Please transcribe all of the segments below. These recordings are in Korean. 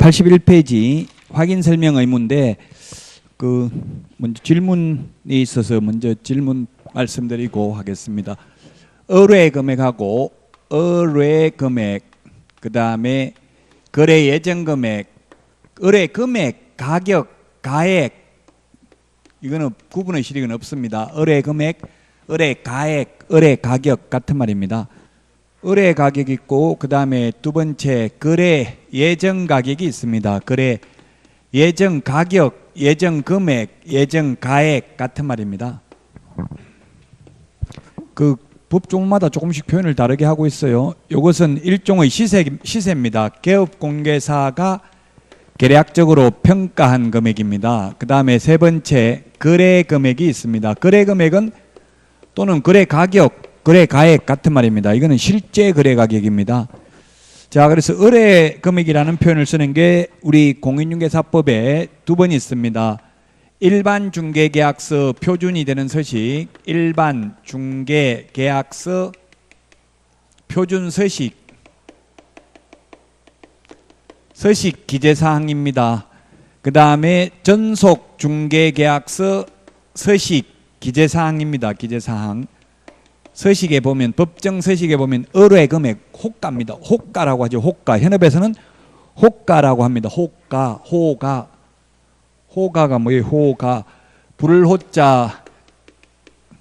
81페이지 확인 설명 의무인데 먼저 질문이 있어서 먼저 질문 말씀드리고 하겠습니다. 의뢰 금액하고 의뢰 금액, 그다음에 거래 예정 금액, 의뢰 금액, 가격, 가액, 이거는 구분의 실익은 없습니다. 의뢰 금액, 의뢰 가액, 의뢰 가격 같은 말입니다. 의뢰 가격이 있고 그 다음에 두 번째 거래 예정 가격이 있습니다. 거래 예정 가격, 예정 금액, 예정 가액 같은 말입니다. 그 법종마다 조금씩 표현을 다르게 하고 있어요. 이것은 일종의 시세입니다. 개업공개사가 계략적으로 평가한 금액입니다. 그 다음에 세 번째 거래 금액이 있습니다. 거래 금액은 또는 거래 가격, 거래 가액 같은 말입니다. 이거는 실제 거래 가격입니다. 자, 그래서 의뢰 금액이라는 표현을 쓰는 게 우리 공인중개사법에 두 번 있습니다. 일반 중개계약서 표준이 되는 서식, 일반 중개계약서 표준 서식, 서식 기재사항입니다. 그 다음에 전속 중개계약서 서식 기재사항입니다. 기재사항. 서식에 보면, 법정 서식에 보면 의뢰 금액 호가입니다. 호가라고 하죠. 호가. 현업에서는 호가라고 합니다. 호가, 호가. 호가가 뭐예요? 호가. 부를 호자,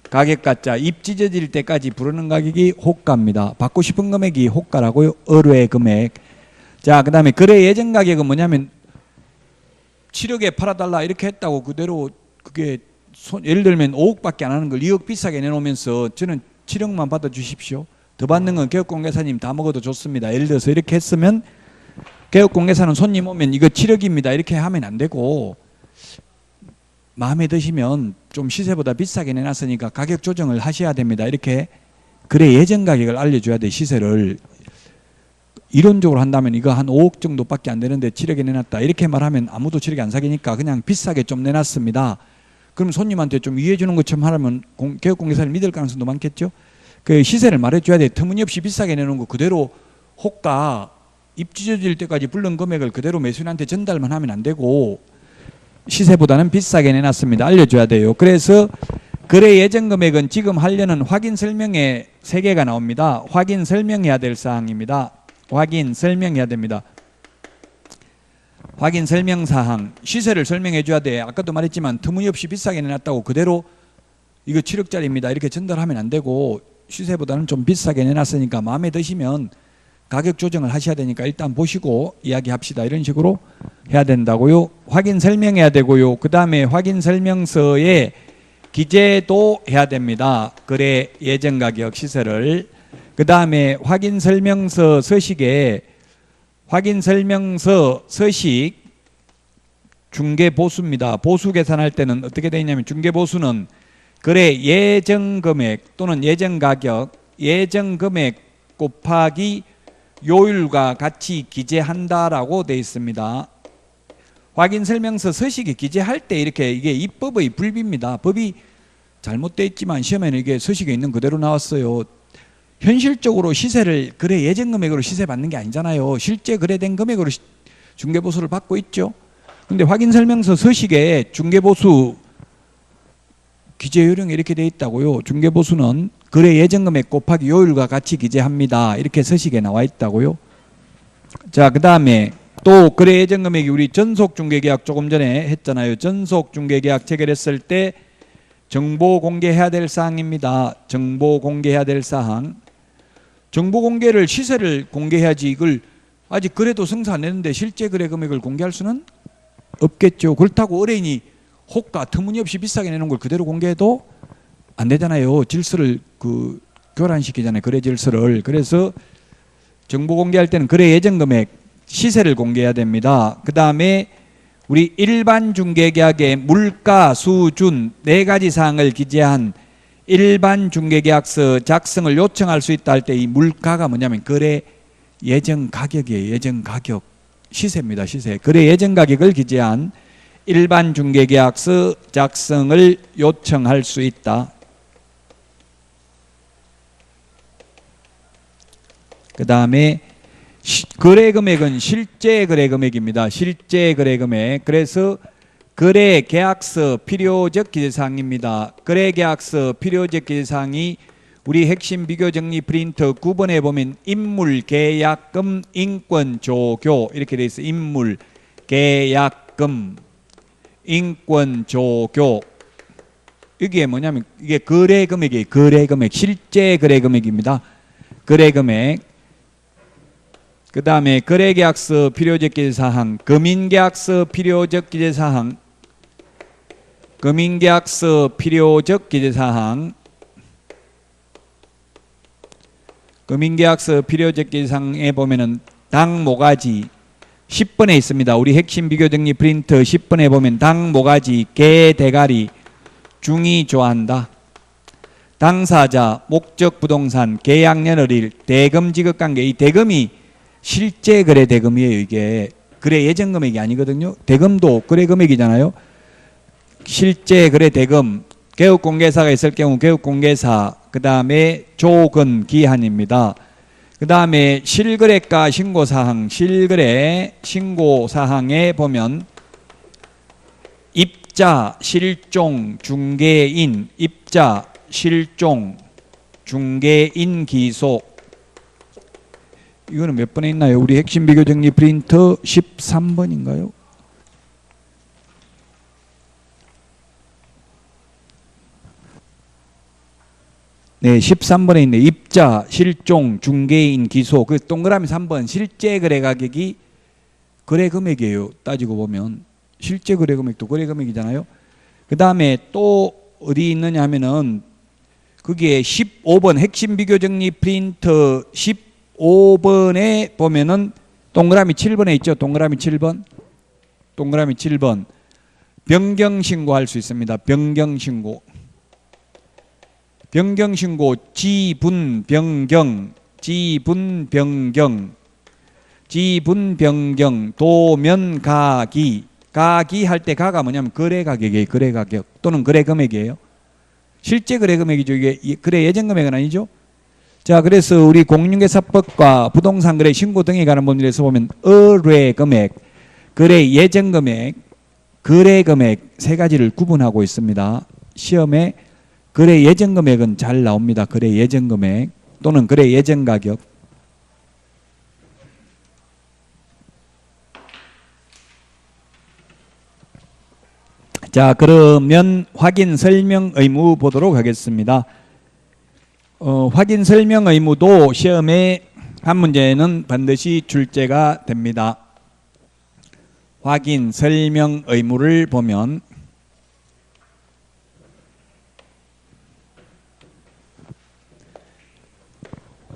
가격 가자, 입 찢어질 때까지 부르는 가격이 호가입니다. 받고 싶은 금액이 호가라고요. 의뢰 금액. 자, 그 다음에 거래 예정 가격은 뭐냐면 7억에 팔아달라 이렇게 했다고 그대로 그게 예를 들면 5억밖에 안 하는 걸 2억 비싸게 내놓으면서 저는 7억만 받아주십시오. 더 받는 건 개업공개사님 다 먹어도 좋습니다. 예를 들어서 이렇게 했으면 개업공개사는 손님 오면 이거 7억입니다. 이렇게 하면 안 되고 마음에 드시면 좀 시세보다 비싸게 내놨으니까 가격 조정을 하셔야 됩니다. 이렇게 거래 예정 가격을 알려줘야 돼. 시세를. 이론적으로 한다면 이거 한 5억 정도밖에 안 되는데 7억에 내놨다. 이렇게 말하면 아무도 7억에 안 사기니까 그냥 비싸게 좀 내놨습니다. 그럼 손님한테 좀 이해해 주는 것처럼 하려면 개업공개사를 믿을 가능성도 많겠죠. 그 시세를 말해줘야 돼. 터무니없이 비싸게 내놓은 거 그대로 호가 입 찢어질 때까지 불른 금액을 그대로 매수인한테 전달만 하면 안 되고 시세보다는 비싸게 내놨습니다. 알려줘야 돼요. 그래서 거래 예정 금액은 지금 하려는 확인 설명에 3개가 나옵니다. 확인 설명해야 될 사항입니다. 확인 설명해야 됩니다. 확인 설명사항, 시세를 설명해 줘야 돼. 아까도 말했지만 터무니없이 비싸게 내놨다고 그대로 이거 7억짜리입니다 이렇게 전달하면 안 되고 시세보다는 좀 비싸게 내놨으니까 마음에 드시면 가격 조정을 하셔야 되니까 일단 보시고 이야기합시다. 이런 식으로 해야 된다고요. 확인 설명해야 되고요. 그 다음에 확인 설명서에 기재도 해야 됩니다. 거래 예정 가격 시세를. 그 다음에 확인 설명서 서식에 확인 설명서 서식 중개보수입니다. 보수 계산할 때는 어떻게 되어 있냐면 중개보수는 거래 예정 금액 또는 예정 가격, 예정 금액 곱하기 요율과 같이 기재한다라고 되어 있습니다. 확인 설명서 서식에 기재할 때 이렇게 이게 입법의 불비입니다. 법이 잘못되어 있지만 시험에는 이게 서식에 있는 그대로 나왔어요. 현실적으로 시세를 거래 예정 금액으로 시세 받는 게 아니잖아요. 실제 거래된 금액으로 중개보수를 받고 있죠. 근데 확인 설명서 서식에 중개보수 기재 요령이 이렇게 되어 있다고요. 중개보수는 거래 예정 금액 곱하기 요율과 같이 기재합니다. 이렇게 서식에 나와 있다고요. 자, 그 다음에 또 거래 예정 금액이 우리 전속 중개계약 조금 전에 했잖아요. 전속 중개계약 체결했을 때 정보 공개해야 될 사항입니다. 정보 공개해야 될 사항. 정보 공개를 시세를 공개해야지 이걸 아직 거래도 성사 안 했는데 실제 거래 금액을 공개할 수는 없겠죠. 그렇다고 의뢰인이 호가 터무니없이 비싸게 내놓은 걸 그대로 공개해도 안 되잖아요. 질서를 교란시키잖아요. 거래 질서를. 그래서 정보 공개할 때는 거래 예정 금액 시세를 공개해야 됩니다. 그 다음에 우리 일반 중개계약의 물가, 수준 4가지 사항을 기재한 일반 중개계약서 작성을 요청할 수 있다 할 때 이 물가가 뭐냐면 거래 예정 가격이에요. 예정 가격. 시세입니다. 시세. 거래 예정 가격을 기재한 일반 중개계약서 작성을 요청할 수 있다. 그 다음에 거래 금액은 실제 거래 금액입니다. 실제 거래 금액. 그래서 거래 계약서 필요적 기재사항입니다. 거래 계약서 필요적 기재사항이 우리 핵심 비교 정리 프린터 9번에 보면 인물 계약금 인권 조교 이렇게 돼 있어. 인물 계약금 인권 조교. 이게 뭐냐면 이게 거래 금액이에요. 거래 금액. 실제 거래 금액입니다. 거래 금액. 그 다음에 거래계약서 필요적 기재사항, 금인계약서 필요적 기재사항, 금인계약서 필요적 기재사항, 금인계약서 필요적 기재사항에 보면은 당 모가지 10번에 있습니다. 우리 핵심 비교정리 프린터 10번에 보면 당 모가지, 개 대가리, 중이 좋아한다. 당사자, 목적 부동산, 계약년월일, 대금 지급관계. 이 대금이 실제 거래 대금이에요. 이게 거래 예정 금액이 아니거든요. 대금도 거래 금액이잖아요. 실제 거래 대금, 개업공개사가 있을 경우 개업공개사, 그 다음에 조건 기한입니다. 그 다음에 실거래가 신고사항, 실거래 신고사항에 보면 입자, 실종, 중개인, 입자, 실종, 중개인 기속. 이거는 몇 번에 있나요? 우리 핵심 비교 정리 프린터 13번인가요? 네, 13번에 있네. 입자, 실종, 중개인, 기소. 그 동그라미 3번 실제 거래 가격이 거래 금액이에요. 따지고 보면 실제 거래 금액도 거래 금액이잖아요. 그 다음에 또 어디 있느냐 하면은 그게 15번 핵심 비교 정리 프린터 15번에 보면은 동그라미 7번에 있죠. 동그라미 7번. 동그라미 7번. 변경 신고할 수 있습니다. 변경 신고. 변경 신고 지분 변경, 지분 변경, 지분 변경, 도면 가기. 가기 할 때 가가 뭐냐면 거래 가격이에요. 거래 가격 또는 거래 금액이에요. 실제 거래 금액이죠. 이게 거래 예정 금액은 아니죠. 자, 그래서 우리 공인중개사법과 부동산 거래 신고 등에 관한 법률에서 보면 의뢰 금액, 거래 예정 금액, 거래 금액 세 가지를 구분하고 있습니다. 시험에 거래 예정 금액은 잘 나옵니다. 거래 예정 금액 또는 거래 예정 가격. 자, 그러면 확인 설명 의무 보도록 하겠습니다. 확인 설명 의무도 시험에 한 문제는 반드시 출제가 됩니다. 확인 설명 의무를 보면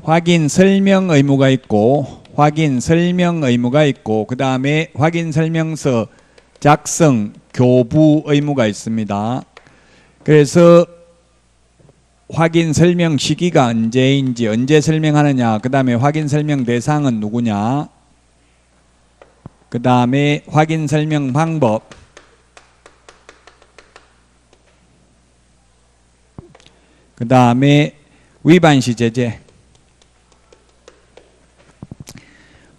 확인 설명 의무가 있고 확인 설명 의무가 있고 그 다음에 확인 설명서 작성 교부 의무가 있습니다. 그래서 확인 설명 시기가 언제인지 언제 설명하느냐, 그 다음에 확인 설명 대상은 누구냐, 그 다음에 확인 설명 방법, 그 다음에 위반 시 제재.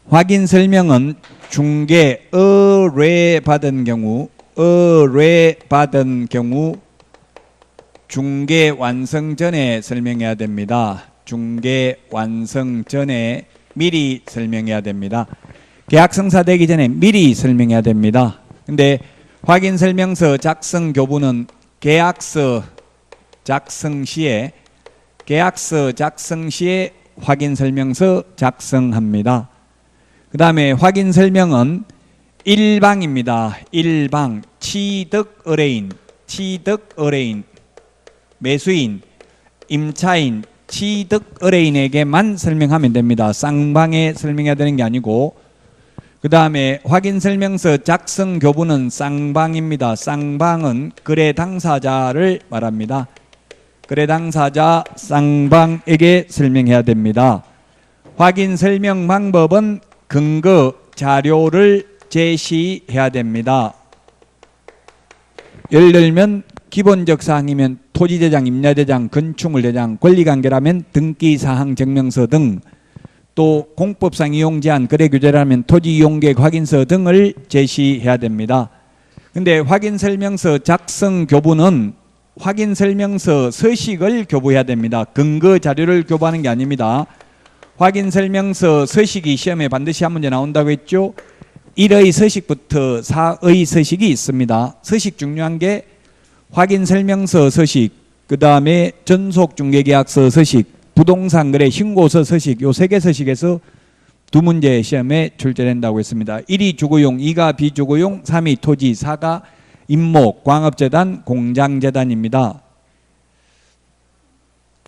확인 설명은 중개 의뢰받은 경우 중개 완성 전에 설명해야 됩니다. 중개 완성 전에 미리 설명해야 됩니다. 계약 성사되기 전에 미리 설명해야 됩니다. 근데 확인 설명서 작성 교부는 계약서 작성 시에 확인 설명서 작성합니다. 그 다음에 확인 설명은 일방입니다. 일방, 취득 의뢰인, 매수인, 임차인, 취득 의뢰인에게만 설명하면 됩니다. 쌍방에 설명해야 되는 게 아니고. 그 다음에 확인 설명서 작성 교부는 쌍방입니다. 쌍방은 거래 당사자를 말합니다. 거래 당사자 쌍방에게 설명해야 됩니다. 확인 설명 방법은 근거 자료를 제시해야 됩니다. 예를 들면 기본적 사항이면 토지대장, 임야대장, 건축물대장, 권리관계라면 등기사항 증명서 등 또 공법상 이용 제한 거래 규제라면 토지 이용계획 확인서 등을 제시해야 됩니다. 근데 확인 설명서 작성 교부는 확인 설명서 서식을 교부해야 됩니다. 근거 자료를 교부하는 게 아닙니다. 확인 설명서 서식이 시험에 반드시 한 문제 나온다고 했죠. 1의 서식부터 4의 서식이 있습니다. 서식 중요한 게 확인 설명서 서식, 그 다음에 전속 중개계약서 서식, 부동산 거래 신고서 서식, 요 세 개 서식에서 두 문제 시험에 출제된다고 했습니다. 1이 주거용, 2가 비주거용, 3이 토지, 4가 임목, 광업재단, 공장재단입니다.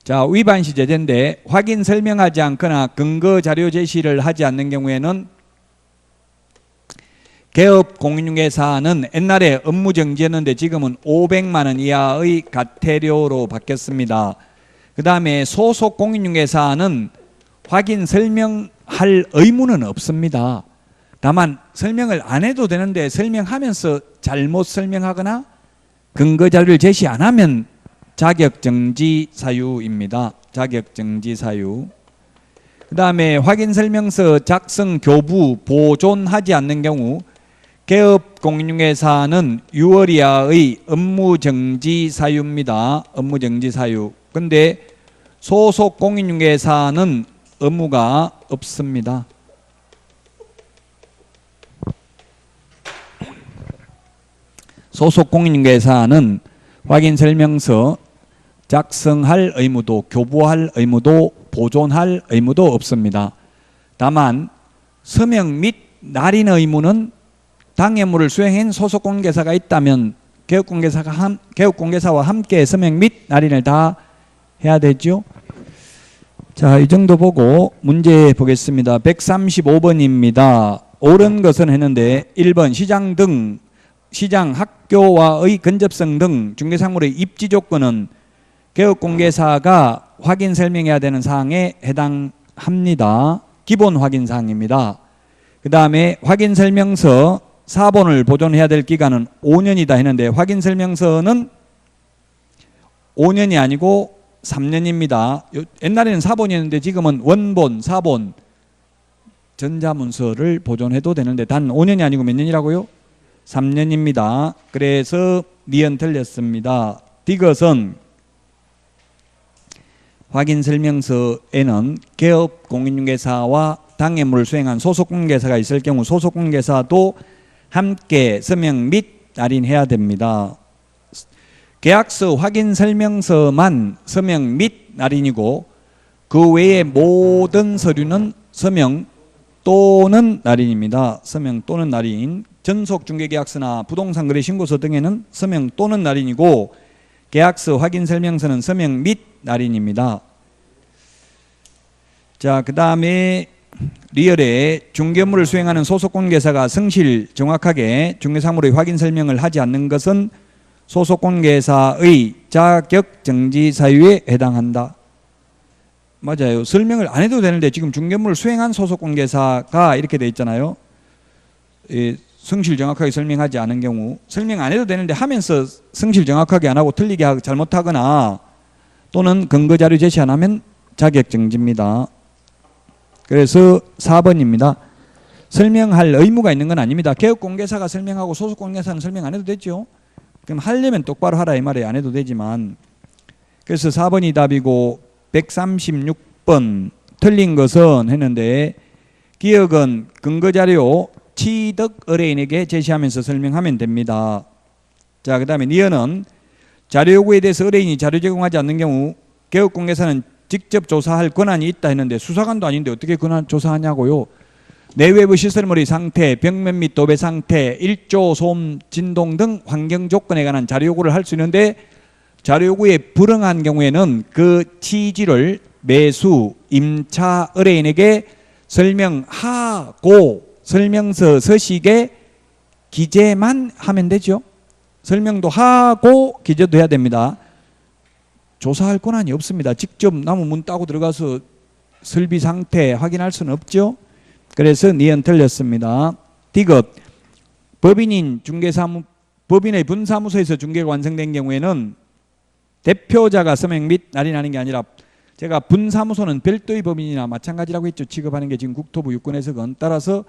자, 위반시 제재인데 확인 설명하지 않거나 근거 자료 제시를 하지 않는 경우에는 개업 공인중개사는 옛날에 업무정지였는데 지금은 500만 원 이하의 과태료로 바뀌었습니다. 그 다음에 소속 공인중개사는 확인 설명할 의무는 없습니다. 다만 설명을 안 해도 되는데 설명하면서 잘못 설명하거나 근거 자료를 제시 안 하면 자격정지 사유입니다. 자격정지 사유. 그 다음에 확인 설명서 작성 교부 보존하지 않는 경우 개업 공인중개사는 6월 이하의 업무정지 사유입니다. 업무정지 사유. 근데 소속 공인중개사는 의무가 없습니다. 소속 공인중개사는 확인 설명서 작성할 의무도, 교부할 의무도, 보존할 의무도 없습니다. 다만 서명 및 날인 의무는 당해물을 수행한 소속 공인중개사가 있다면 개업공개사와 함께 서명 및 날인을 다 해야 되죠. 자, 이 정도 보고 문제 보겠습니다. 135번입니다. 옳은 것은 했는데 1번 시장 학교와의 근접성 등 중개사물의 입지 조건은 개업공개사가 확인 설명해야 되는 사항에 해당합니다. 기본 확인 사항입니다. 그 다음에 확인 설명서 4본을 보존해야 될 기간은 5년이다 했는데 확인 설명서는 5년이 아니고 3년입니다. 옛날에는 4본이었는데 지금은 원본, 4본 전자문서를 보존해도 되는데 단 5년이 아니고 몇 년이라고요? 3년입니다. 그래서 니은 틀렸습니다. 디귿은 확인 설명서에는 개업 공인중개사와 당해물을 수행한 소속 공인중개사가 있을 경우 소속 공인중개사도 함께 서명 및 날인해야 됩니다. 계약서 확인 설명서만 서명 및 날인이고 그 외의 모든 서류는 서명 또는 날인입니다. 서명 또는 날인. 전속 중개계약서나 부동산 거래 신고서 등에는 서명 또는 날인이고 계약서 확인 설명서는 서명 및 날인입니다. 자, 그 다음에 리얼에 중개물을 수행하는 소속 공인중개사가 성실 정확하게 중개사물의 확인 설명을 하지 않는 것은 소속 공인중개사의 자격정지 사유에 해당한다. 맞아요. 설명을 안 해도 되는데 지금 중개물을 수행한 소속 공인중개사가 이렇게 돼 있잖아요. 성실 정확하게 설명하지 않은 경우 설명 안 해도 되는데 하면서 성실 정확하게 안 하고 틀리게 하고 잘못하거나 또는 근거자료 제시 안 하면 자격정지입니다. 그래서 4번입니다. 설명할 의무가 있는 건 아닙니다. 개업공개사가 설명하고 소속공개사는 설명 안 해도 되죠. 그럼 하려면 똑바로 하라 이 말이에요. 안 해도 되지만. 그래서 4번이 답이고 136번 틀린 것은 했는데 기억은 근거자료 취득 의뢰인에게 제시하면서 설명하면 됩니다. 자, 그 다음에 니은은 자료 요구에 대해서 의뢰인이 자료 제공하지 않는 경우 개업공개사는 직접 조사할 권한이 있다 했는데 수사관도 아닌데 어떻게 권한 조사하냐고요. 내외부 시설물의 상태, 벽면 및 도배 상태, 일조, 소음, 진동 등 환경 조건에 관한 자료 요구를 할 수 있는데 자료 요구에 불응한 경우에는 그 취지를 매수, 임차 의뢰인에게 설명하고 설명서 서식에 기재만 하면 되죠. 설명도 하고 기재도 해야 됩니다. 조사할 권한이 없습니다. 직접 나무 문 따고 들어가서 설비 상태 확인할 수는 없죠. 그래서 니은 틀렸습니다. 디귿 법인의 분사무소에서 중개가 완성된 경우에는 대표자가 서명 및 날인하는 게 아니라 제가 분사무소는 별도의 법인이나 마찬가지라고 했죠. 취급하는 게 지금 국토부 유권해석은. 따라서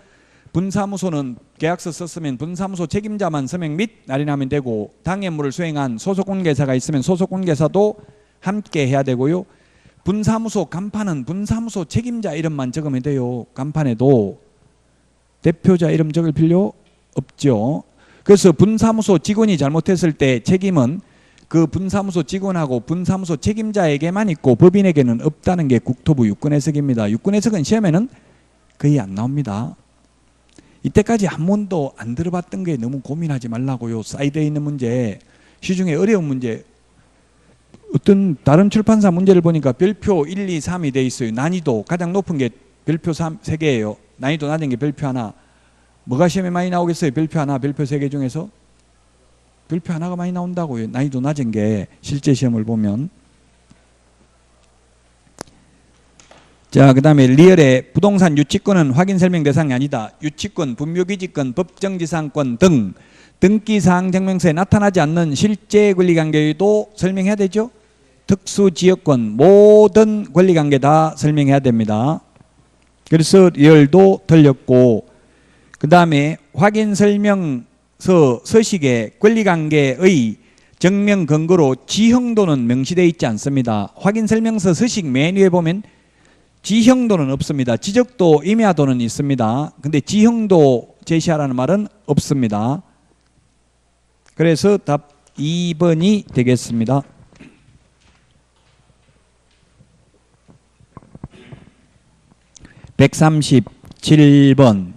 분사무소는 계약서 썼으면 분사무소 책임자만 서명 및 날인하면 되고, 당해 업무를 수행한 소속관계사가 있으면 소속관계사도 함께 해야 되고요. 분사무소 간판은 분사무소 책임자 이름만 적으면 돼요. 간판에도 대표자 이름 적을 필요 없죠. 그래서 분사무소 직원이 잘못했을 때 책임은 그 분사무소 직원하고 분사무소 책임자에게만 있고 법인에게는 없다는 게 국토부 유권해석입니다. 유권해석은 시험에는 거의 안 나옵니다. 이때까지 한 번도 안 들어봤던 게 너무 고민하지 말라고요. 사이드에 있는 문제, 시중에 어려운 문제, 어떤 다른 출판사 문제를 보니까 별표 1, 2, 3이 돼 있어요. 난이도 가장 높은 게 별표 3개예요. 난이도 낮은 게 별표 하나. 뭐가 시험에 많이 나오겠어요? 별표 하나, 별표 3개 중에서? 별표 하나가 많이 나온다고요. 난이도 낮은 게 실제 시험을 보면. 자, 그 다음에 리얼의 부동산 유치권은 확인 설명 대상이 아니다. 유치권, 분묘기지권, 법정지상권 등 등기사항 증명서에 나타나지 않는 실제 권리관계도 설명해야 되죠. 특수지역권 모든 권리관계 다 설명해야 됩니다. 그래서 리얼도 틀렸고, 그 다음에 확인설명서 서식에 권리관계의 증명 근거로 지형도는 명시되어 있지 않습니다. 확인설명서 서식 맨 위에 보면 지형도는 없습니다. 지적도, 임야도는 있습니다. 근데 지형도 제시하라는 말은 없습니다. 그래서 답 2번이 되겠습니다. (137번)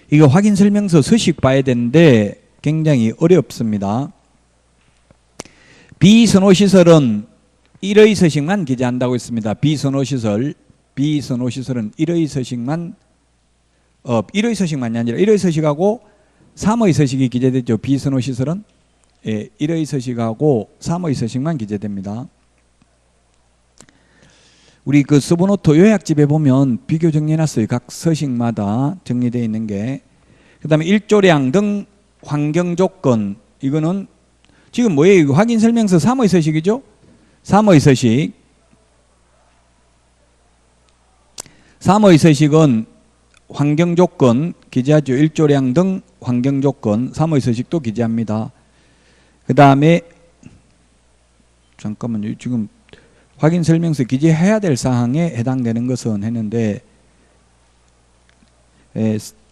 이거 확인설명서 서식 봐야 되는데 굉장히 어렵습니다. 비선호시설은 1의 서식만 기재한다고 했습니다. 비선호시설은 1의 서식만 1의 서식만이 아니라 1의 서식하고 3의 서식이 기재되죠. 비선호시설은 1의 서식하고 3의 서식만 기재됩니다. 우리 그 서브노트 요약집에 보면 비교 정리해놨어요. 각 서식마다 정리되어 있는 게. 그 다음에 일조량 등 환경조건, 이거는 지금 뭐예요? 이거 확인설명서 3의 서식이죠? 3의 서식. 3의 서식은 환경조건 기재하죠. 일조량 등 환경조건 3의 서식도 기재합니다. 그 다음에 잠깐만요. 지금 확인설명서 기재해야 될 사항에 해당되는 것은 했는데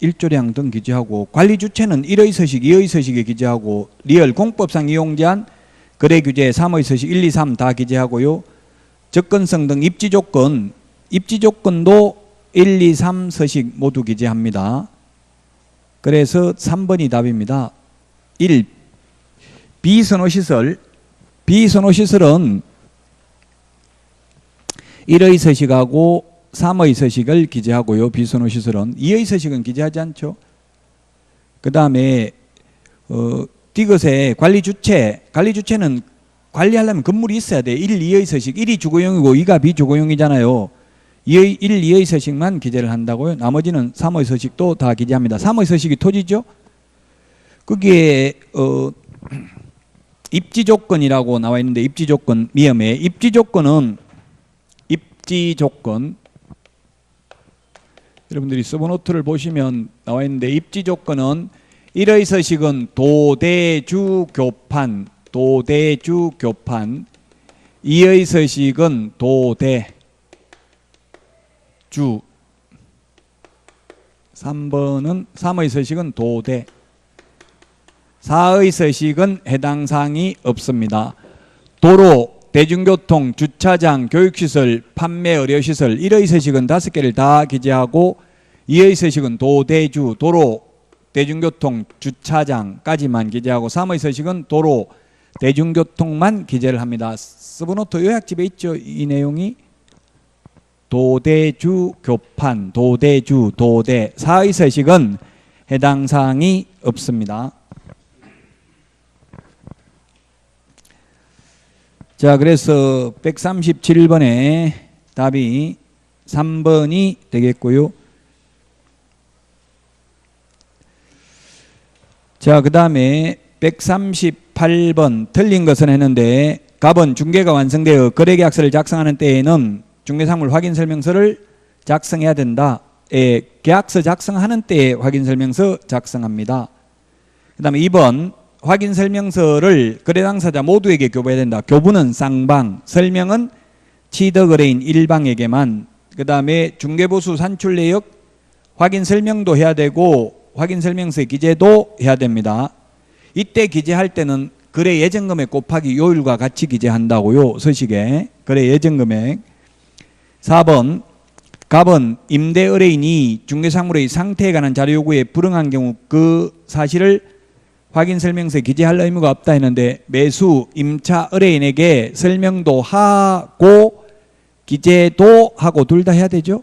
일조량 등 기재하고, 관리주체는 1의 서식, 2의 서식에 기재하고, 리얼 공법상 이용제한 거래규제 3의 서식 1, 2, 3 다 기재하고요. 접근성 등 입지조건도 1, 2, 3 서식 모두 기재합니다. 그래서 3번이 답입니다. 1. 비선호시설은 1의 서식하고 3의 서식을 기재하고요. 비선호시설은 2의 서식은 기재하지 않죠. 그 다음에 디귿의 관리주체는 관리하려면 건물이 있어야 돼. 1, 2의 서식, 1이 주거용이고 2가 비주거용이잖아요. 1, 2의 서식만 기재를 한다고요. 나머지는 3의 서식도 다 기재합니다. 3의 서식이 토지죠. 거기에 입지조건이라고 나와 있는데, 입지조건 미음에 입지조건 여러분들이 서브노트를 보시면 나와 있는데, 입지조건은 1의 서식은 도대주 교판 2의 서식은 도대주, 3의 서식은 도대, 4의 서식은 해당 사항이 없습니다. 도로, 대중교통, 주차장, 교육시설, 판매 의료시설 1의 서식은 5개를 다 기재하고, 2의 서식은 도대주, 도로, 대중교통, 주차장까지만 기재하고, 3의 서식은 도로, 대중교통만 기재를 합니다. 서브노트 요약집에 있죠. 이 내용이 도대주 교판, 도대주, 도대. 4의 서식은 해당 사항이 없습니다. 자, 그래서 137번의 답이 3번이 되겠고요. 자, 그 다음에 138번 틀린 것은 했는데 갑은 중개가 완성되어 거래계약서를 작성하는 때에는 중개사물 확인설명서를 작성해야 된다. 계약서 작성하는 때에 확인설명서 작성합니다. 그 다음에 2번 확인설명서를 거래 당사자 모두에게 교부해야 된다. 교부는 쌍방, 설명은 취득의뢰인 1방에게만. 그 다음에 중개보수 산출 내역 확인설명도 해야 되고 확인설명서의 기재도 해야 됩니다. 이때 기재할 때는 거래 예정금액 곱하기 요율과 같이 기재한다고요. 서식에 거래 예정금액. 4번 갑은 임대 의뢰인이 중개사물의 상태에 관한 자료 요구에 불응한 경우 그 사실을 확인설명서에 기재할 의무가 없다 했는데 매수 임차 의뢰인에게 설명도 하고 기재도 하고 둘 다 해야 되죠.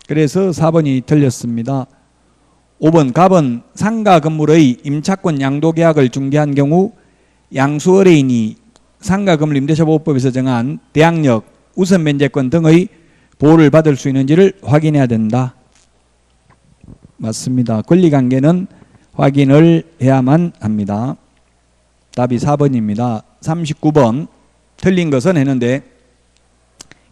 그래서 4번이 틀렸습니다. 5번 갑은 상가 건물의 임차권 양도계약을 중개한 경우 양수 의뢰인이 상가 건물 임대차 보호법에서 정한 대항력, 우선 면제권 등의 보호를 받을 수 있는지를 확인해야 된다. 맞습니다. 권리관계는 확인을 해야만 합니다. 답이 4번입니다. 39번 틀린 것은 했는데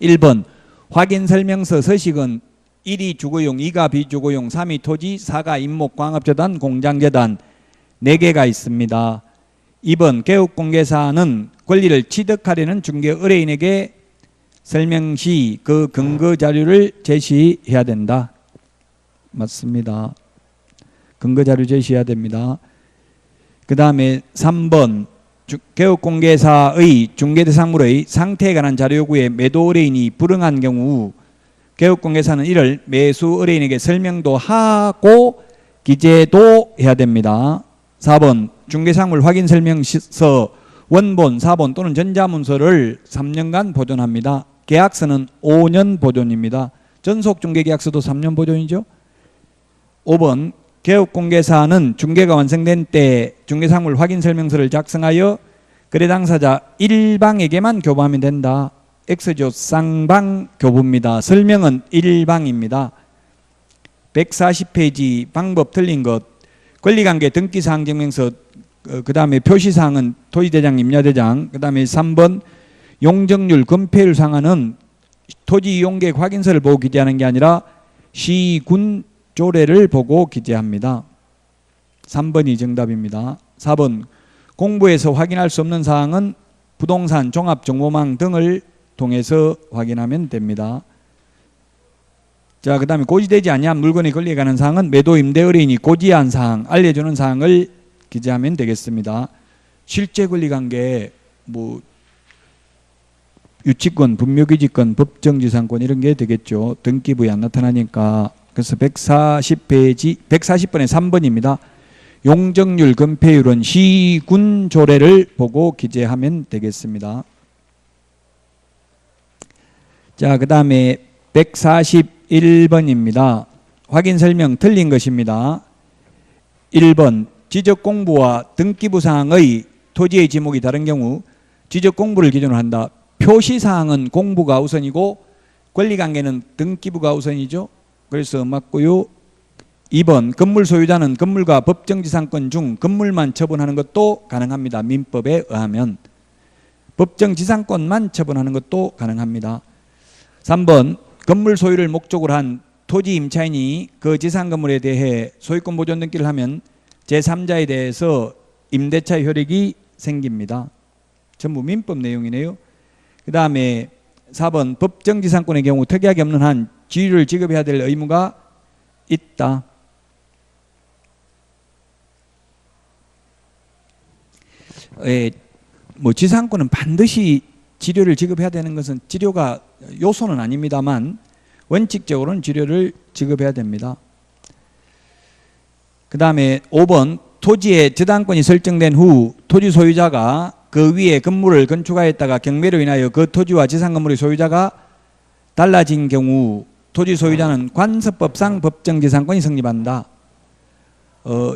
1번 확인설명서 서식은 1이 주거용, 2가 비주거용, 3이 토지, 4가 임목, 광업재단, 공장재단 4개가 있습니다. 2번 개업공개사는 권리를 취득하려는 중개 의뢰인에게 설명 시 그 근거 자료를 제시해야 된다. 맞습니다. 근거 자료 제시해야 됩니다. 그 다음에 3번 개업공개사의 중개대상물의 상태에 관한 자료 요구에 매도 의뢰인이 불응한 경우 개업공개사는 이를 매수 의뢰인에게 설명도 하고 기재도 해야 됩니다. 4번 중개사물 확인설명서 원본, 사본 또는 전자문서를 3년간 보존합니다. 계약서는 5년 보존입니다. 전속중개계약서도 3년 보존이죠. 5번 개업공개사는 중개가 완성된 때 중개사물 확인설명서를 작성하여 거래 당사자 1방에게만 교부하면 된다. X조 쌍방 교부입니다. 설명은 1방입니다. 140페이지 방법 틀린 것 권리관계 등기사항 증명서 그 다음에 표시사항은 토지대장, 임야대장. 그 다음에 3번 용적률, 건폐율 상한은 토지 이용계획 확인서를 보고 기재하는 게 아니라 시군 조례를 보고 기재합니다. 3번이 정답입니다. 4번 공부에서 확인할 수 없는 사항은 부동산, 종합정보망 등을 통해서 확인하면 됩니다. 자, 그 다음에 고지되지 아니한 물건의 권리에 관한 사항은 매도 임대 의뢰인이 고지한 사항, 알려주는 사항을 기재하면 되겠습니다. 실제 권리관계, 유치권, 분묘기지권, 법정지상권 이런 게 되겠죠. 등기부에 안 나타나니까. 그래서 140페이지, 140번에 3번입니다. 용적률, 건폐율은 시군 조례를 보고 기재하면 되겠습니다. 자, 그 다음에 141번입니다. 확인 설명 틀린 것입니다. 1번 지적공부와 등기부사항의 토지의 지목이 다른 경우 지적공부를 기준으로 한다. 표시사항은 공부가 우선이고 권리관계는 등기부가 우선이죠. 그래서 맞고요. 2번 건물 소유자는 건물과 법정지상권 중 건물만 처분하는 것도 가능합니다. 민법에 의하면. 법정지상권만 처분하는 것도 가능합니다. 3번 건물 소유를 목적으로 한 토지 임차인이 그 지상 건물에 대해 소유권 보존 등기를 하면 제3자에 대해서 임대차 효력이 생깁니다. 전부 민법 내용이네요. 그 다음에 4번 법정지상권의 경우 특이하게 없는 한 지위를 지급해야 될 의무가 있다. 지상권은 반드시 지료를 지급해야 되는 것은 지료가 요소는 아닙니다만 원칙적으로는 지료를 지급해야 됩니다. 그 다음에 5번 토지의 저당권이 설정된 후 토지 소유자가 그 위에 건물을 건축하였다가 경매로 인하여 그 토지와 지상건물의 소유자가 달라진 경우 토지 소유자는 관습법상 법정지상권이 성립한다.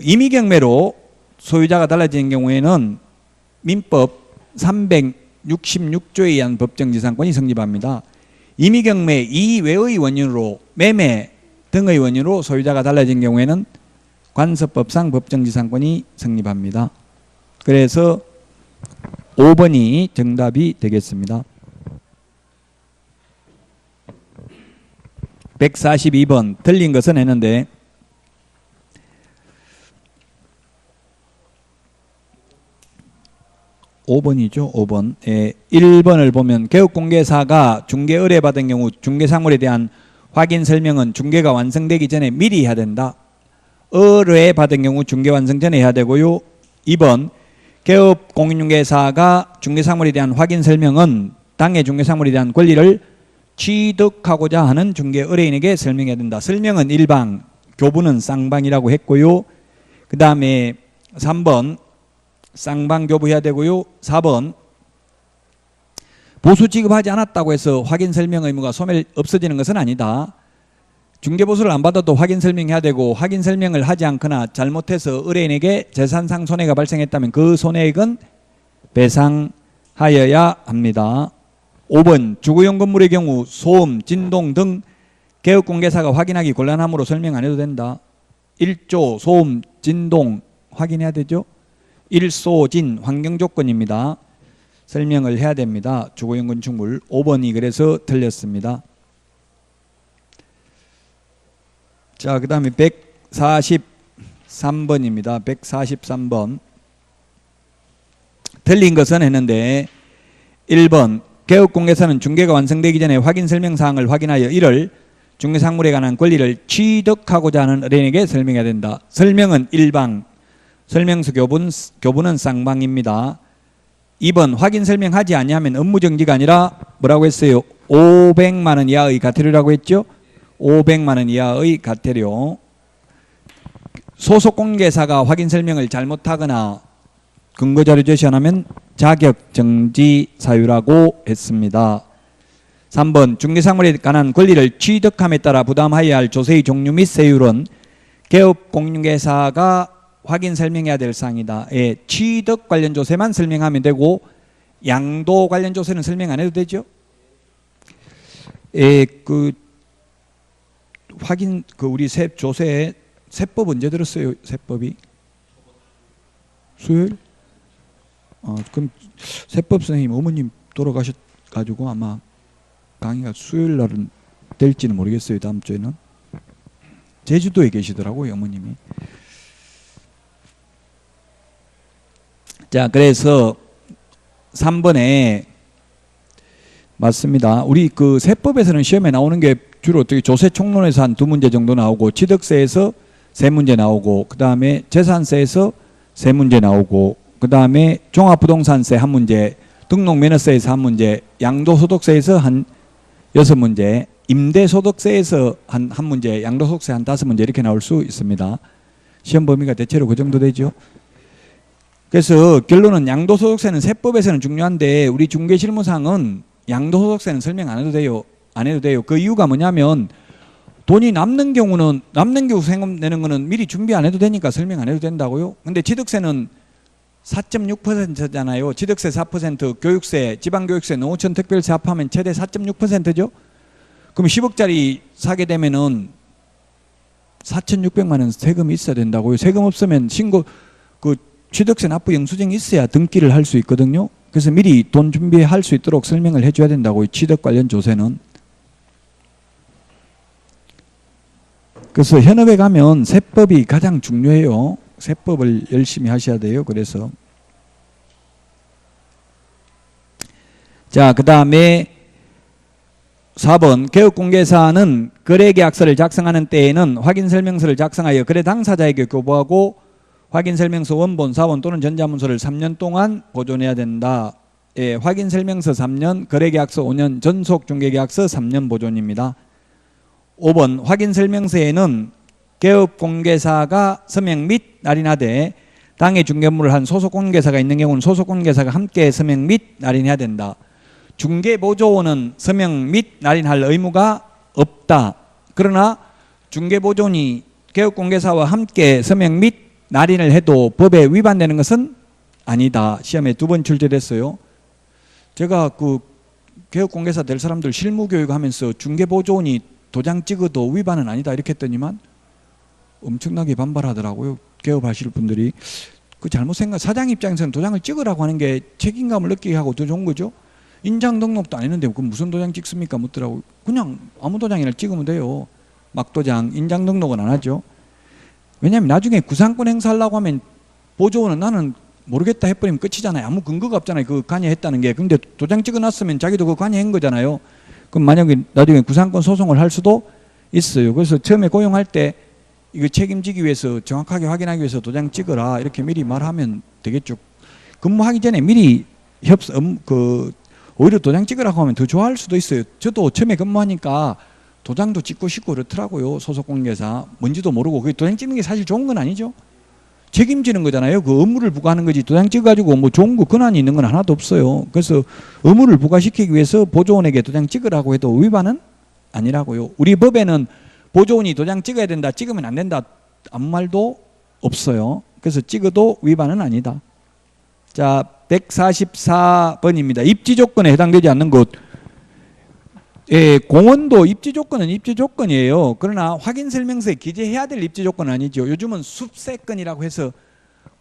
임의경매로 소유자가 달라진 경우에는 민법 366조에 의한 법정지상권이 성립합니다. 임의경매 이외의 원인으로 매매 등의 원인으로 소유자가 달라진 경우에는 관습법상 법정지상권이 성립합니다. 그래서 5번이 정답이 되겠습니다. 142번 틀린 것은 했는데 5번이죠. 5번. 1번을 보면 개업공개사가 중개 의뢰받은 경우 중개사물에 대한 확인 설명은 중개가 완성되기 전에 미리 해야 된다. 의뢰받은 경우 중개 완성 전에 해야 되고요. 2번 개업공인중개사가 중개사물에 대한 확인 설명은 당해 중개사물에 대한 권리를 취득하고자 하는 중개 의뢰인에게 설명해야 된다. 설명은 일방, 교부는 쌍방이라고 했고요. 그 다음에 3번 쌍방 교부해야 되고요. 4번 보수 지급하지 않았다고 해서 확인 설명 의무가 소멸 없어지는 것은 아니다. 중개보수를 안 받아도 확인 설명해야 되고 확인 설명을 하지 않거나 잘못해서 의뢰인에게 재산상 손해가 발생했다면 그 손해액은 배상하여야 합니다. 5번 주거용 건물의 경우 소음, 진동 등 개업공개사가 확인하기 곤란하므로 설명 안 해도 된다. 1조 소음, 진동 확인해야 되죠. 1소진 환경조건입니다. 설명을 해야 됩니다. 주거용 건축물 5번이 그래서 틀렸습니다. 자, 그 다음에 143번입니다. 143번 틀린 것은 했는데 1번 개업공개사는 중개가 완성되기 전에 확인 설명사항을 확인하여 이를 중개상물에 관한 권리를 취득하고자 하는 의뢰인에게 설명해야 된다. 설명은 일방, 설명서 교부는 쌍방입니다. 2번 확인 설명하지 아니하면 업무정지가 아니라 뭐라고 했어요? 500만 원 이하의 과태료라고 했죠? 500만 원 이하의 과태료. 소속공개사가 확인 설명을 잘못하거나 근거자료 제시 안 하면 자격정지 사유라고 했습니다. 3번 중개사물에 관한 권리를 취득함에 따라 부담하여야 할 조세의 종류 및 세율은 개업공개사가 확인 설명해야 될 사항이다. 예, 취득 관련 조세만 설명하면 되고 양도 관련 조세는 설명 안 해도 되죠. 예, 우리 조세 세법 언제 들었어요? 세법이 수요일? 그럼 세법 선생님 어머님 돌아가셔가지고 아마 강의가 수요일 날은 될지는 모르겠어요. 다음 주에는 제주도에 계시더라고요, 어머님이. 자, 그래서 3번에 맞습니다. 우리 그 세법에서는 시험에 나오는 게 주로 어떻게 조세 총론에서 한 2문제 정도 나오고 취득세에서 3문제 나오고 그 다음에 재산세에서 3문제 나오고 그 다음에 종합부동산세 1문제, 등록면허세에서 1문제, 양도소득세에서 한 6문제, 임대소득세에서 한 문제, 양도소득세 한 5문제 이렇게 나올 수 있습니다. 시험 범위가 대체로 그 정도 되죠. 그래서 결론은 양도소득세는 세법에서는 중요한데 우리 중개실무상은 양도소득세는 설명 안 해도 돼요. 안 해도 돼요. 그 이유가 뭐냐면 돈이 남는 경우 세금 내는 거는 미리 준비 안 해도 되니까 설명 안 해도 된다고요. 근데 취득세는 4.6%잖아요. 취득세 4%, 교육세, 지방교육세, 농어촌 특별세 합하면 최대 4.6%죠. 그럼 10억짜리 사게 되면은 4,600만 원 세금이 있어야 된다고요. 세금 없으면 취득세 납부 영수증이 있어야 등기를 할 수 있거든요. 그래서 미리 돈 준비할 수 있도록 설명을 해줘야 된다고요. 취득 관련 조세는. 그래서 현업에 가면 세법이 가장 중요해요. 세법을 열심히 하셔야 돼요. 그래서 자, 그 다음에 4번 개업공개사는 거래계약서를 작성하는 때에는 확인설명서를 작성하여 거래 당사자에게 교부하고 확인설명서 원본, 사본 또는 전자문서를 3년 동안 보존해야 된다. 예, 확인설명서 3년, 거래계약서 5년, 전속중개계약서 3년 보존입니다. 5번 확인설명서에는 개업공개사가 서명 및 날인하되 당해 중개물을 한 소속공개사가 있는 경우는 소속공개사가 함께 서명 및 날인해야 된다. 중개보조원은 서명 및 날인할 의무가 없다. 그러나 중개보조원이 개업공개사와 함께 서명 및 날인을 해도 법에 위반되는 것은 아니다. 시험에 2번 출제됐어요. 제가 개업공개사 될 사람들 실무교육하면서 중개보조원이 도장 찍어도 위반은 아니다 이렇게 했더니만 엄청나게 반발하더라고요. 개업하실 분들이. 그 잘못 생각, 사장 입장에서는 도장을 찍으라고 하는 게 책임감을 느끼게 하고 더 좋은 거죠. 인장 등록도 안 했는데 그 무슨 도장 찍습니까? 묻더라고. 그냥 아무 도장이나 찍으면 돼요. 막도장, 인장 등록은 안 하죠. 왜냐하면 나중에 구상권 행사하려고 하면 보조원은 나는 모르겠다 해버리면 끝이잖아요. 아무 근거가 없잖아요. 그 관여했다는 게. 근데 도장 찍어놨으면 자기도 그 관여한 거잖아요. 그럼 만약에 나중에 구상권 소송을 할 수도 있어요. 그래서 처음에 고용할 때 이거 책임지기 위해서 정확하게 확인하기 위해서 도장 찍어라 이렇게 미리 말하면 되겠죠. 근무하기 전에 미리 오히려 도장 찍으라고 하면 더 좋아할 수도 있어요. 저도 처음에 근무하니까 도장도 찍고 싶고 그렇더라고요. 소속공개사 뭔지도 모르고. 그 도장 찍는 게 사실 좋은 건 아니죠. 책임지는 거잖아요. 그 의무를 부과하는 거지. 도장 찍어가지고 뭐 좋은 거 권한이 있는 건 하나도 없어요. 그래서 의무를 부과시키기 위해서 보조원에게 도장 찍으라고 해도 위반은 아니라고요. 우리 법에는 보조원이 도장 찍어야 된다, 찍으면 안 된다 아무 말도 없어요. 그래서 찍어도 위반은 아니다. 자, 144번입니다. 입지 조건에 해당되지 않는 것. 예, 공원도 입지 조건은 입지 조건이에요. 그러나 확인 설명서에 기재해야 될 입지 조건은 아니죠. 요즘은 숲세건이라고 해서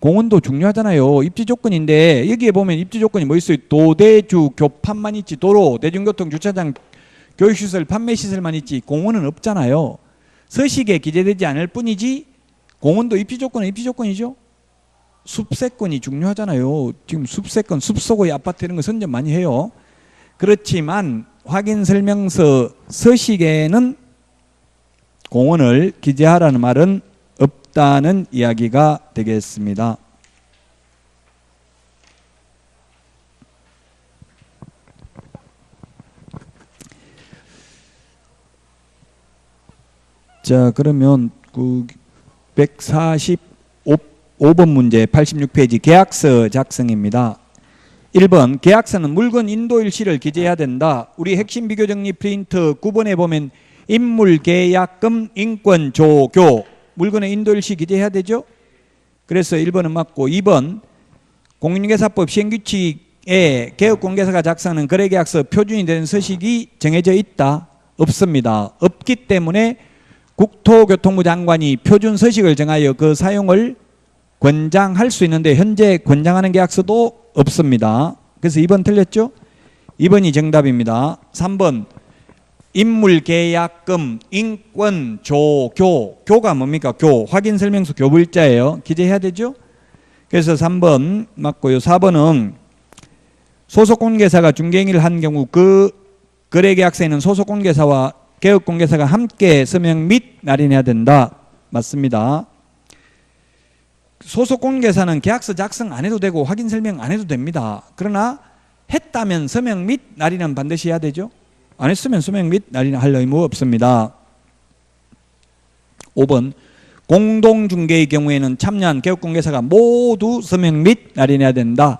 공원도 중요하잖아요. 입지 조건인데 여기에 보면 입지 조건이 뭐 있어요? 도대주 교판만 있지. 도로, 대중교통, 주차장, 교육시설, 판매시설만 있지. 공원은 없잖아요. 서식에 기재되지 않을 뿐이지 공원도 입지 조건은 입지 조건이죠. 숲세권이 중요하잖아요. 지금 숲세권, 숲속의 아파트 이런 거 선점 많이 해요. 그렇지만 확인설명서 서식에는 공원을 기재하라는 말은 없다는 이야기가 되겠습니다. 자, 그러면 그 145번 문제 86페이지 계약서 작성입니다. 1번 계약서는 물건 인도일시를 기재해야 된다. 우리 핵심 비교정리 프린트 9번에 보면 인물계약금 인권조교 물건의 인도일시 기재해야 되죠. 그래서 1번은 맞고 2번 공인중개사법 시행규칙에 개업공개사가 작성하는 거래계약서 표준이 되는 서식이 정해져 있다. 없습니다. 없기 때문에 국토교통부 장관이 표준 서식을 정하여 그 사용을 권장할 수 있는데 현재 권장하는 계약서도 없습니다. 그래서 2번 틀렸죠? 2번이 정답입니다. 3번 인물계약금 인권조교 교가 뭡니까? 교 확인설명서 교부일자예요. 기재해야 되죠? 그래서 3번 맞고요. 4번은 소속공개사가 중개행위를 한 경우 그 거래계약서에는 소속공개사와 개업공개사가 함께 서명 및 날인해야 된다. 맞습니다. 소속공개사는 계약서 작성 안 해도 되고 확인설명 안 해도 됩니다. 그러나 했다면 서명 및 날인은 반드시 해야 되죠. 안 했으면 서명 및 날인 할 의무 없습니다. 5번 공동중개의 경우에는 참여한 개업공개사가 모두 서명 및 날인해야 된다.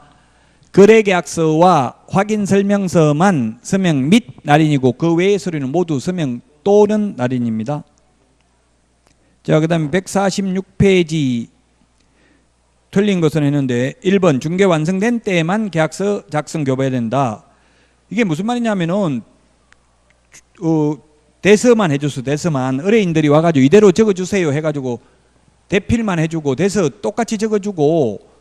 거래계약서와 확인설명서만 서명 및 날인이고 그 외의 서류는 모두 서명 또는 날인입니다. 자, 그 다음에 146페이지 틀린 것은 했는데 1번 중개 완성된 때에만 계약서 작성 교부해야 된다. 이게 무슨 말이냐면은 대서만 해줬어. 대서만 의뢰인들이 와가지고 이대로 적어주세요 해가지고 대필만 해주고 대서 똑같이 적어주고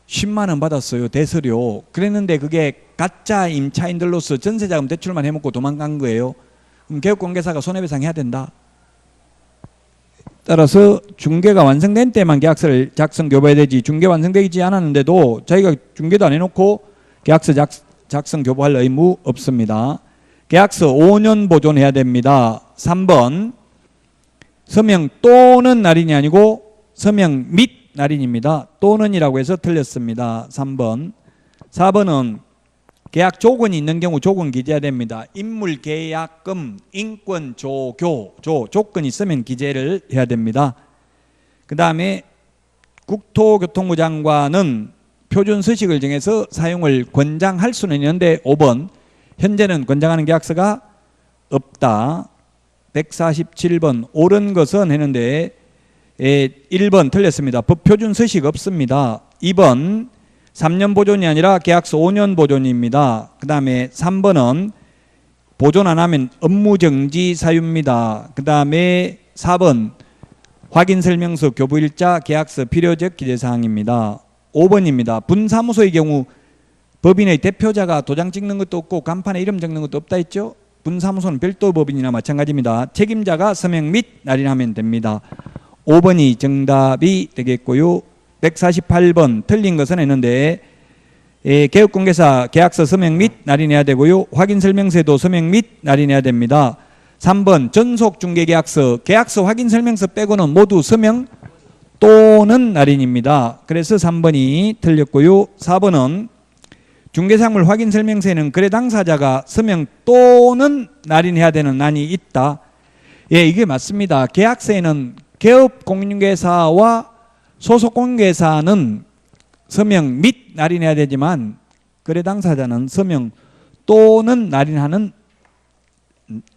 10만 원 받았어요. 대서료. 그랬는데 그게 가짜 임차인들로서 전세자금 대출만 해먹고 도망간 거예요. 그럼 개업공개사가 손해배상 해야 된다. 따라서 중개가 완성된 때만 계약서를 작성 교부해야 되지 중개 완성되지 않았는데도 자기가 중개도 안 해놓고 계약서 작성 교부할 의무 없습니다. 계약서 5년 보존해야 됩니다. 3번 서명 또는 날인이 아니고 서명 및 날인입니다. 또는이라고 해서 틀렸습니다. 3번 4번은 계약 조건이 있는 경우 조건 기재해야 됩니다. 인물계약금 인권조교 조건이 있으면 기재를 해야 됩니다. 그 다음에 국토교통부 장관은 표준 서식을 정해서 사용을 권장할 수는 있는데 5번 현재는 권장하는 계약서가 없다. 147번 옳은 것은 했는데 1번 틀렸습니다. 법 표준 서식 없습니다. 2번 3년 보존이 아니라 계약서 5년 보존입니다. 그 다음에 3번은 보존 안 하면 업무정지 사유입니다. 그 다음에 4번 확인설명서 교부일자 계약서 필요적 기재사항입니다. 5번입니다. 분사무소의 경우 법인의 대표자가 도장 찍는 것도 없고 간판에 이름 적는 것도 없다 했죠. 분사무소는 별도 법인이나 마찬가지입니다. 책임자가 서명 및 날인하면 됩니다. 5번이 정답이 되겠고요. 148번 틀린 것은 했는데 개업공개사 계약서 서명 및 날인해야 되고요. 확인설명서에도 서명 및 날인해야 됩니다. 3번 전속중개계약서 계약서 확인설명서 빼고는 모두 서명 또는 날인입니다. 그래서 3번이 틀렸고요. 4번은 중개사물 확인설명서에는 거래 당사자가 서명 또는 날인해야 되는 난이 있다. 예, 이게 맞습니다. 계약서에는 개업공개사와 소속공개사는 서명 및 날인해야 되지만 거래 당사자는 서명 또는 날인하는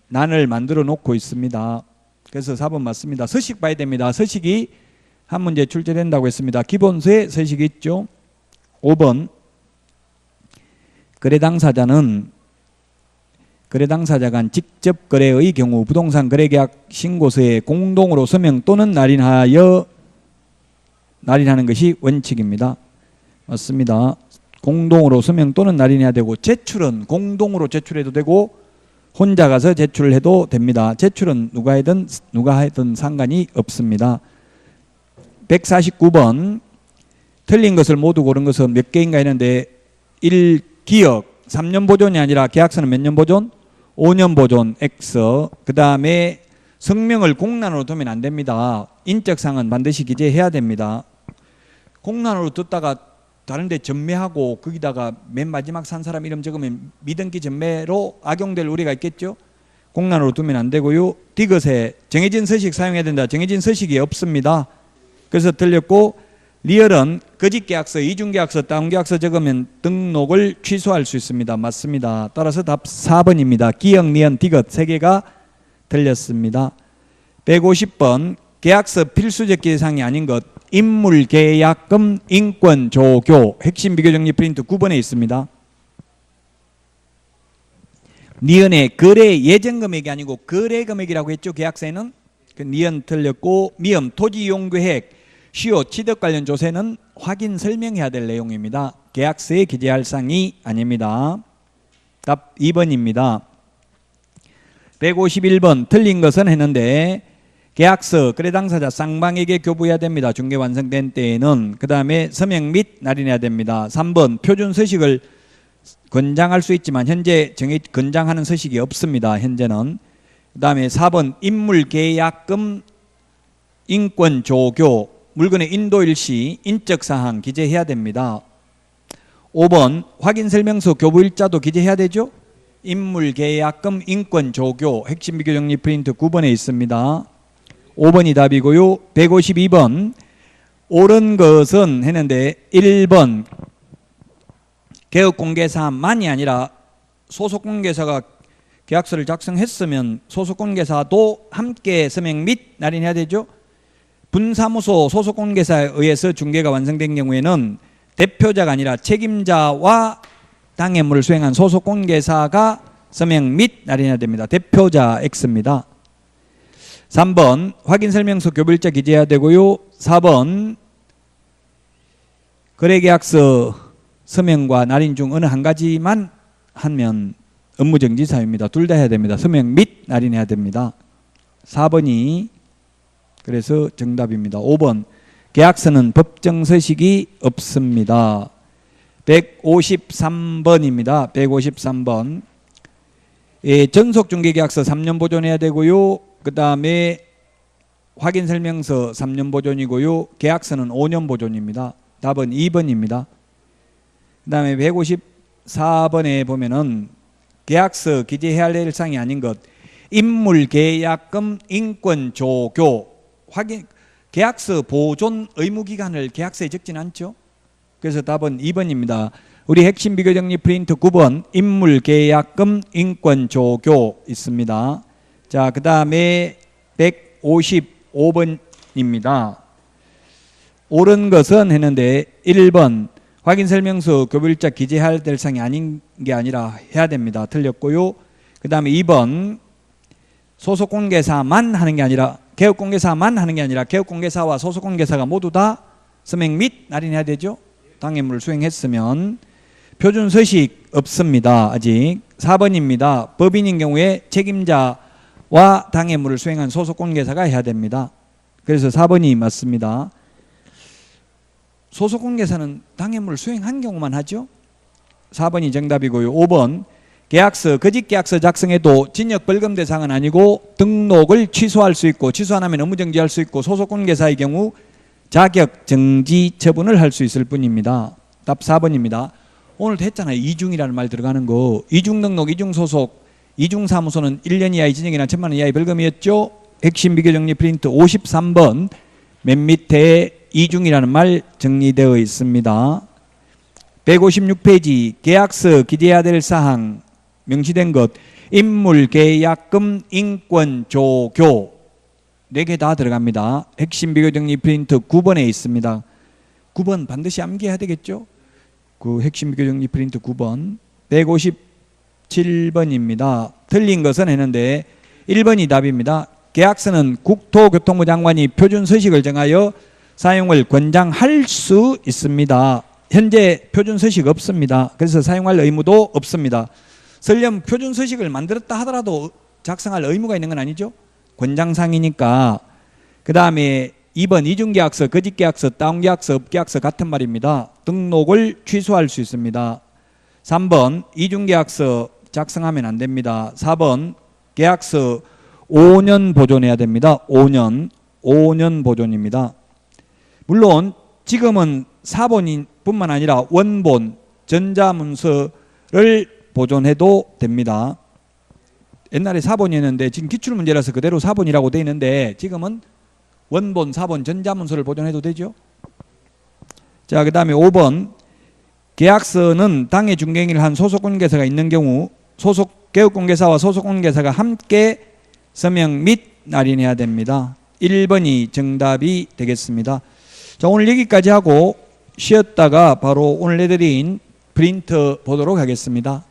난을 만들어 놓고 있습니다. 그래서 4번 맞습니다. 서식 봐야 됩니다. 서식이 한 문제 출제된다고 했습니다. 기본서에 서식이 있죠. 5번 거래 당사자가 직접 거래의 경우 부동산 거래계약 신고서에 공동으로 서명 또는 날인하는 것이 원칙입니다. 맞습니다. 공동으로 서명 또는 날인해야 되고 제출은 공동으로 제출해도 되고 혼자 가서 제출을 해도 됩니다. 제출은 누가 하든 상관이 없습니다. 149번 틀린 것을 모두 고른 것은 몇 개인가 했는데 1. 기억 3년 보존이 아니라 계약서는 몇 년 보존? 5년 보존 X. 그 다음에 성명을 공란으로 두면 안 됩니다. 인적사항은 반드시 기재해야 됩니다. 공란으로 뒀다가 다른 데 전매하고 거기다가 맨 마지막 산 사람 이름 적으면 미등기 전매로 악용될 우려가 있겠죠. 공란으로 두면 안 되고요. 디귿에 정해진 서식 사용해야 된다. 정해진 서식이 없습니다. 그래서 틀렸고 리얼은 거짓계약서, 이중계약서, 다운계약서 적으면 등록을 취소할 수 있습니다. 맞습니다. 따라서 답 4번입니다. 기억, 니은, 디귿 3개가 틀렸습니다. 150번 계약서 필수적 기재사항이 아닌 것 인물계약금, 인권조교 핵심 비교정리 프린트 9번에 있습니다. 니은의 거래 예정금액이 아니고 거래금액이라고 했죠. 계약서에는 그 니은 틀렸고 미음 토지이용계획 시효 취득 관련 조세는 확인 설명해야 될 내용입니다. 계약서에 기재할 사항이 아닙니다. 답 2번입니다. 151번 틀린 것은 했는데 계약서 거래 당사자 쌍방에게 교부해야 됩니다. 중개 완성된 때에는. 그 다음에 서명 및 날인해야 됩니다. 3번 표준 서식을 건장할 수 있지만 현재 건장하는 서식이 없습니다. 현재는. 그 다음에 4번 인물계약금, 인권조교 물건의 인도일시, 인적사항 기재해야 됩니다. 5번 확인설명서 교부일자도 기재해야 되죠. 인물계약금, 인권조교 핵심 비교정리 프린트 9번에 있습니다. 5번이 답이고요. 152번 옳은 것은 했는데 1번 개업공개사만이 아니라 소속공개사가 계약서를 작성했으면 소속공개사도 함께 서명 및 날인해야 되죠. 분사무소 소속공개사에 의해서 중개가 완성된 경우에는 대표자가 아니라 책임자와 당해물을 수행한 소속공개사가 서명 및 날인해야 됩니다. 대표자 X입니다. 3번 확인설명서 교부일자 기재해야 되고요. 4번 거래계약서 서명과 날인 중 어느 한 가지만 하면 업무정지 사유입니다. 둘 다 해야 됩니다. 서명 및 날인해야 됩니다. 4번이 그래서 정답입니다. 5번 계약서는 법정서식이 없습니다. 153번입니다. 153번 전속중개계약서 3년 보존해야 되고요. 그 다음에 확인설명서 3년 보존이고요. 계약서는 5년 보존입니다. 답은 2번입니다. 그 다음에 154번에 보면은 계약서 기재해야 될 사항이 아닌 것 인물계약금, 인권조교 계약서 보존 의무기간을 계약서에 적진 않죠. 그래서 답은 2번입니다. 우리 핵심 비교정리 프린트 9번 인물계약금, 인권조교 있습니다. 자, 그 다음에 155번입니다. 옳은 것은 했는데 1번 확인설명서 교부일자 기재해야 될 사항이 아닌 게 아니라 해야 됩니다. 틀렸고요. 그 다음에 2번 소속공개사만 하는 게 아니라 개업공개사만 하는 게 아니라 개업공개사와 소속공개사가 모두 다 서명 및 날인해야 되죠. 당해물을 수행했으면 표준 서식 없습니다. 아직. 4번입니다. 법인인 경우에 책임자와 당해물을 수행한 소속공개사가 해야 됩니다. 그래서 4번이 맞습니다. 소속공개사는 당해물을 수행한 경우만 하죠. 4번이 정답이고요. 5번 계약서, 거짓계약서 작성해도 징역벌금 대상은 아니고 등록을 취소할 수 있고 취소 안 하면 업무정지할 수 있고 소속공개사의 경우 자격정지 처분을 할 수 있을 뿐입니다. 답 4번입니다. 오늘도 했잖아요. 이중이라는 말 들어가는 거. 이중등록, 이중소속, 이중사무소는 1년 이하의 징역이나 1,000만 원 이하의 벌금이었죠. 핵심 비교정리 프린트 53번 맨 밑에 이중이라는 말 정리되어 있습니다. 156페이지 계약서 기재해야 될 사항 명시된 것 인물계약금 인권조교 4개 다 들어갑니다. 핵심 비교정리 프린트 9번에 있습니다. 9번 반드시 암기해야 되겠죠. 그 핵심 비교정리 프린트 9번 157번입니다. 틀린 것은 했는데 1번이 답입니다. 계약서는 국토교통부 장관이 표준 서식을 정하여 사용을 권장할 수 있습니다. 현재 표준 서식 없습니다. 그래서 사용할 의무도 없습니다. 설령 표준 서식을 만들었다 하더라도 작성할 의무가 있는 건 아니죠. 권장상이니까. 그 다음에 2번 이중계약서, 거짓계약서, 다운계약서, 업계약서 같은 말입니다. 등록을 취소할 수 있습니다. 3번 이중계약서 작성하면 안 됩니다. 4번 계약서 5년 보존해야 됩니다. 5년 보존입니다. 물론 지금은 4번 뿐만 아니라 원본, 전자문서를 보존해도 됩니다. 옛날에 4번이었는데 지금 기출문제라서 그대로 4번이라고 되어 있는데 지금은 원본, 4번, 전자문서를 보존해도 되죠. 자, 그 다음에 5번 계약서는 당해 중개인을 한 소속공개사가 있는 경우 소속 개업공개사와 소속공개사가 함께 서명 및 날인해야 됩니다. 1번이 정답이 되겠습니다. 자, 오늘 여기까지 하고 쉬었다가 바로 오늘 내드린 프린트 보도록 하겠습니다.